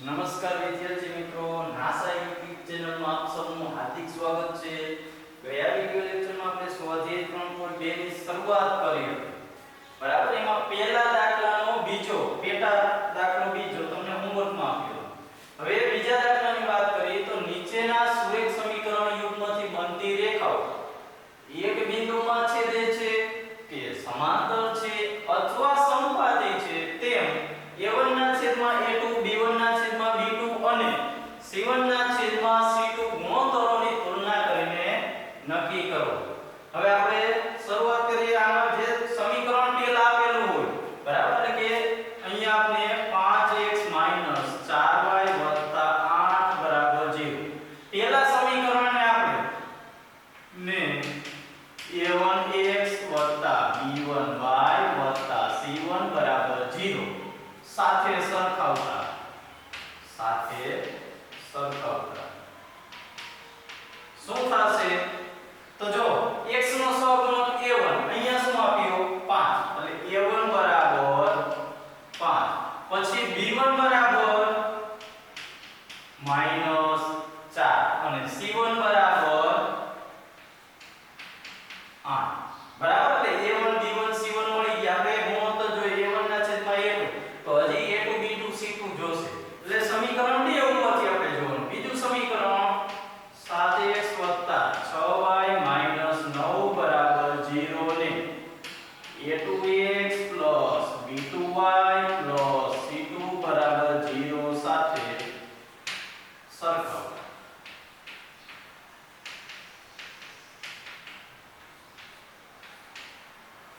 નમસ્કાર વિદ્યાર્થી મિત્રો, નાસા યુટ્યુબ ચેનલમાં આપ સૌનું હાર્દિક સ્વાગત છે. ગયા વિડિયો લેક્ચરમાં આપણે સ્વાધ્યાય 3.2 ની શરૂઆત કરી હતી. બરાબર, એમાં પહેલા દાખલાનો બીજો પેટા દાખલો બીજો તમને હોમવર્કમાં આપ્યો. હવે બીજા દાખલાની વાત કરીએ તો નીચેના સુરેખ સમીકરણ યુગ્મથી બનતી રેખાઓ એક બિંદુમાં છેદે છે કે સમાંતર છે અથવા સમપાતી છે તેમ a1 ના છેદમાં a2 b1 ના છેદમાં b2 અને c1 ના છેદમાં c2 ગુણોત્તરોની તુલના કરીને નક્કી કરો. હવે આપણે શરૂઆત કરીએ. આમાં જે સમીકરણ પહેલા આપેલું હોય, બરાબર, એટલે કે અહીંયા આપણે 5x - 4y + 8 0. પહેલા સમીકરણને આપણે ને a1x + b1y + c1 0 સાથે સરખાવતા શું થશે? તો જો x નો સહગુણક a1 અહીંયા શું આપ્યો? 5. એટલે a1 બરાબર 5. પછી b1 બરાબર -4 અને c1 બરાબર 8. બરાબર, એટલે a1 b1 c1 મળી ગયા. આપણે ગુણોત્તર જોઈએ a1 ના છેદમાં a2, તો હજી a2 b2 c2 જોશે. એટલે સમીકરણ 2 ઉપરથી આપણે જોવાનું. બીજું સમીકરણ 7x + 6y - 9 0 ને a2x + b2y + c2 0 સાથે સરખાવો.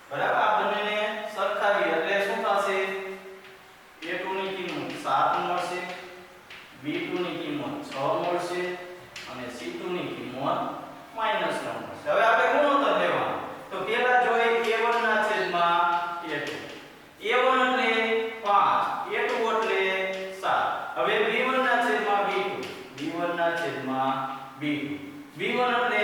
બરાબર, આ બંનેને સરખાવીએ એટલે શું થશે? a2 ની કિંમત 7 મળશે, b2 ની કિંમત 6 મળશે અને c2 ની કિંમત -9 મળશે. હવે આપણે ગુણોત્તર લેવાનો. તો પહેલા જોઈએ a1 ના છેદમાં a2. a1 એટલે 5, a2 એટલે 7. હવે b1 ના છેદમાં b2, b1 ના છેદમાં b2. b1 એટલે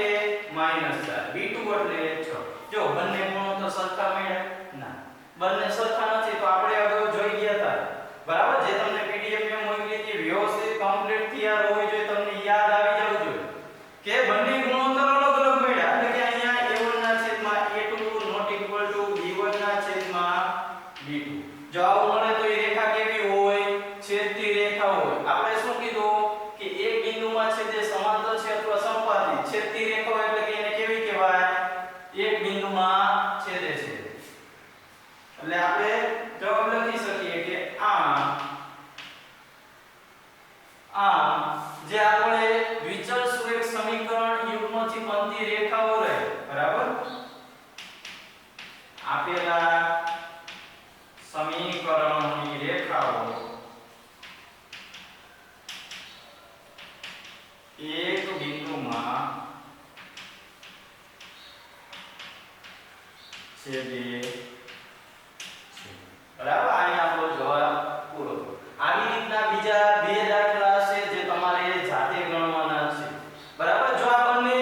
-4, b2 એટલે 6. જો બંને ગુણોત્તર સરખા મળ્યા? ના, બંને સરખા નથી. તો આપણે અગાઉ જોઈ ગયા હતા, બરાબર, જે તમને પીડીએફ માં મોકલી હતી, વ્યવસ્થિત કમ્પ્લીટ તૈયાર હોવી જોઈએ, તમને યાદ આવી જવું જોઈએ કે બંને ગુણોત્તર અલગ અલગ મળ્યા. એટલે કે અહીંયા a1 ના છેદમાં a2 ≠ b1 ના છેદમાં b2. જો આવું મળે તો એ રેખા કેવી હોય? છેદતી રેખા હોય. આપણે શું કીધું કે એક બિંદુમાં છેદે સમાંતર છે અથવા સમપાતી. છેદતી રેખા હોય એટલે કે એને કેવી કહેવાય? એક બિંદુમાં છેદે છે. એટલે આપણે જવાબ લખી શકીએ કે આ જે આપણે દ્વિચલ સુરેખ સમીકરણ યુગ્મથી બનતી રેખાઓ રહે, બરાબર, આપેલા સમીકરણોની રેખાઓ એક બિંદુમાં છેદે છે. બરાબર, અહીંયા આપણો જવાબ પૂરો. આવી રીતના બીજા બે દાખલા છે જે તમારે જાતે ગણવાના છે. બરાબર, જો આ બંને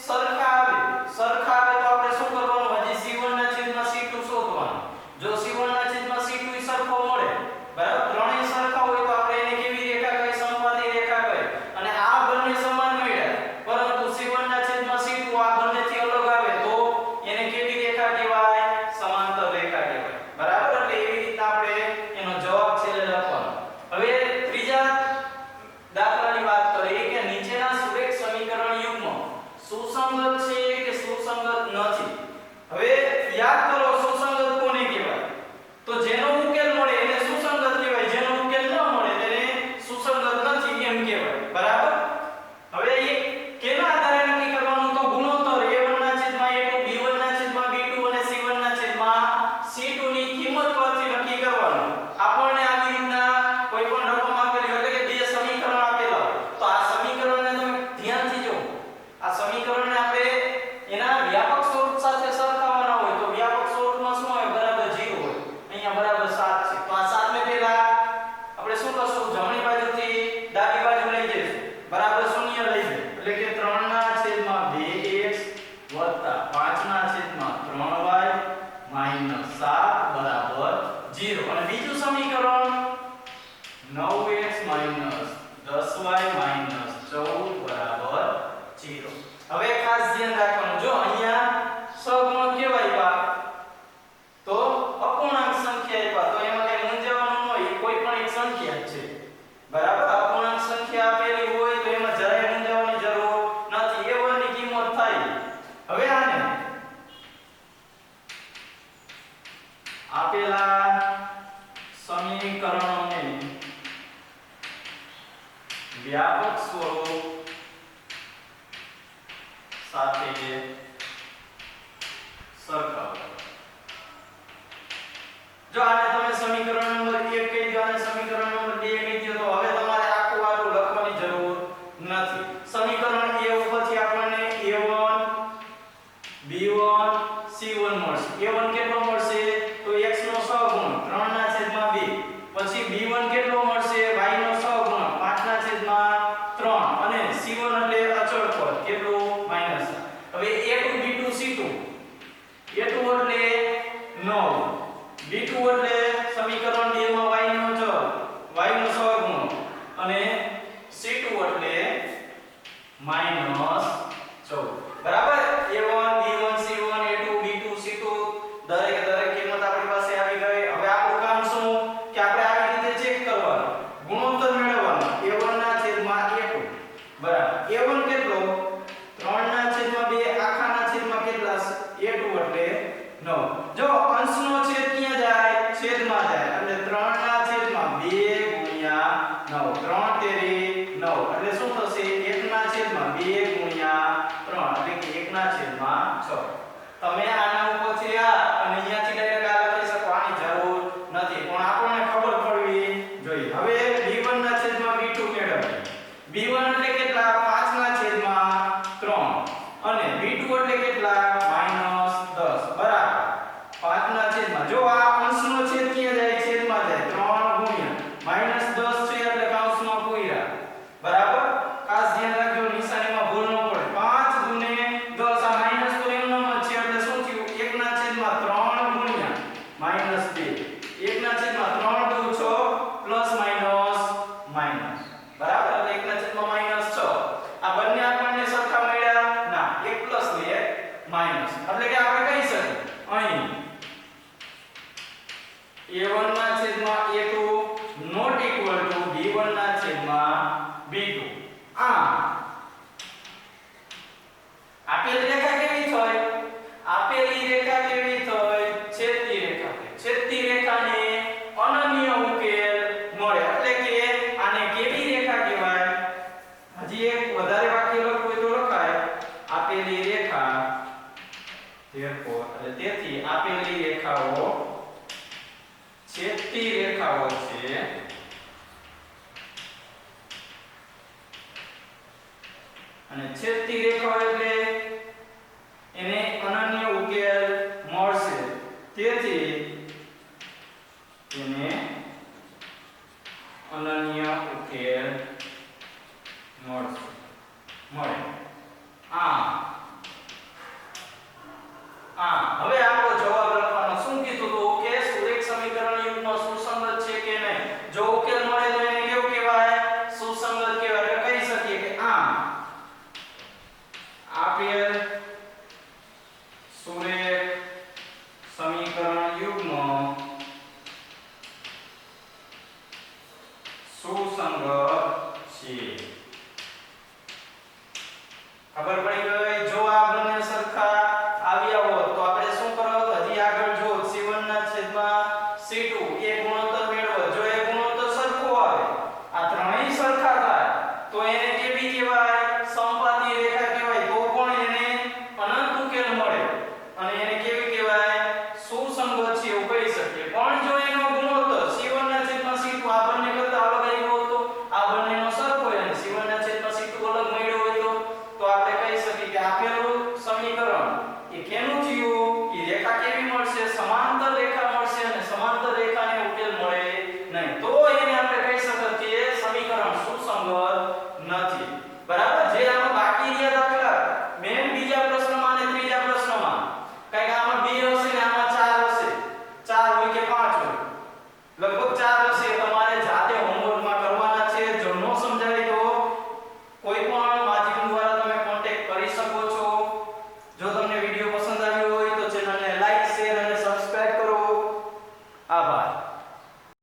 સરખા આવે તો આપણે શું કરવાનું? હજી c1 ના છેદમાં c2 શોધવાનું. જો c1 ના છેદમાં c2 સરખો મળે, બરાબર, ત્રણેય સરખા હોય તો આપણે એને કેવી રેખા કહીએ? સમપાતી રેખા કહીએ. અને આ બંને સમાન મળ્યા પરંતુ c1 ના છેદમાં c2 આ બંનેથી અલગ આવે તો એને કેવી રેખા કહેવાય? સમાંતર રેખા કહેવાય. બરાબર, એટલે એવી રીતના આપણે એનો જવાબ છેલ્લે લખવાનો. હવે 9x - 10y - 14 બરાબર 0. હવે ખાસ ધ્યાન રાખવાનું, જો અહીંયા સહગુણક કેવા આપ્યા તો અપૂર્ણાંક સંખ્યા આપ્યા તો એમાં કઈ મૂંઝવવાનું ન હોય, કોઈ પણ એક સંખ્યા છે બરાબર. અપૂર્ણાંક સંખ્યા આપેલી હોય તો એમાં જરાય મૂંઝવવાની જરૂર નથી. a1 ની કિંમત થાય. હવે આને આપેલા સમીકરણોને વ્યાપક સ્વરૂપ સાથે સરખાવો. જો આને તમે સમીકરણ નંબર 1 કહી દો અને સમીકરણ નંબર 2 કહી દો તો હવે તમારે આખું વાળું લખવાની જરૂર નથી. સમીકરણ a ઉપરથી આપણને a1 b1 c1 મળશે. a1 કેટલો મળશે તો x નો સહગુણક 3/2. પછી b1 કેટલો મળશે y નો સહગુણક 5/3 અને c1 એટલે અચળ પદ કેટલું માઈનસ. હવે a2 b2 c2 a2 એટલે 9 b2 એટલે સમીકરણ 2 માં y નો ચલ y નો સહગુણક અને c2 એટલે -14 બરાબર. a1 b1 c1 a2 b2 c2 દરેક કિંમત આપણી પાસે આવી ગઈ. હવે આપણું કામ શું કે આપણે આવી રીતે ચેક કરવાનું, ગુણોત્તર મેળવવાનો. a1 ના છેદમાં a2 બરાબર a1 કેટલો 3/2 આખા ના છેદમાં કેટલા a2 એટલે 9. જો અંશનો છેદ ક્યાં જાય છેદમાં જાય એટલે 3/2 ગુણ્યા 9 3 તેરી 9 એટલે શું થશે 1/2 ગુણ્યા 3 એટલે કે 1/6. તમે આના ઉપરથી આ અને અહીંયાથી ડાયરેક્ટ આ લખી શકો, આની જરૂર નથી પણ આપણને ખબર પડવી જોઈએ. હવે b1 ના છેદમાં b2 મેળવીએ. b1 એટલે કેટલા 5/3 અને b2 એટલે કેટલા -10 બરાબર 5/. જો આ અંશનો છેદ ક્યાં જાય છેદમાં જાય 3 ગુણ્યા -10 છે એટલે કૌંસમાં પૂર્યા બરાબર. ખાસ ધ્યાન રાખજો નિશાનીમાં ભૂલ ન પડે. 5 ગુણ્યા 10 આ માઈનસ તો એમનો જ છે એટલે શું થયું 1/3 ગુણ્યા -2 1/3 દુ 6 પ્લસ માઈનસ માઈનસ બરાબર એટલે 1/6. આ બંને આપણને સરખા મળ્યા ના 1 પ્લસ ને 1 માઈનસ એટલે કે આપણે કહી શકીએ અહીં a1 ના છેદમાં a2 not equal to b1 ના છેદમાં b2. આપેલી રેખા કેવી થાય છેદતી રેખા. છેદતી રેખાને અનન્ય ઉકેલ મળે એટલે કે આને કેવી રેખા કહેવાય. હજી એક વધારે વાક્ય લખવું હોય તો લખાય આપેલી રેખા તેથી આપેલી રેખાઓ છેદતી રેખાઓ છે અને છેદતી રેખાઓ એટલે એને અનન્ય ઉકેલ મળશે તેથી એને અનન્ય ઉકેલ મળે. હવે આપણો જવાબ લખવાનો. શું કીધું તો કે સુરેખ સમીકરણ યુગ્મ સુસંગત છે કે નહીં. જો ઉકેલ મળે તો એને કેવું કહેવાય સુસંગત કહેવાય. એટલે કહી શકીએ કે આપેલ સુરેખ સમીકરણ યુગ્મ સુસંગત છે. ખબર પડી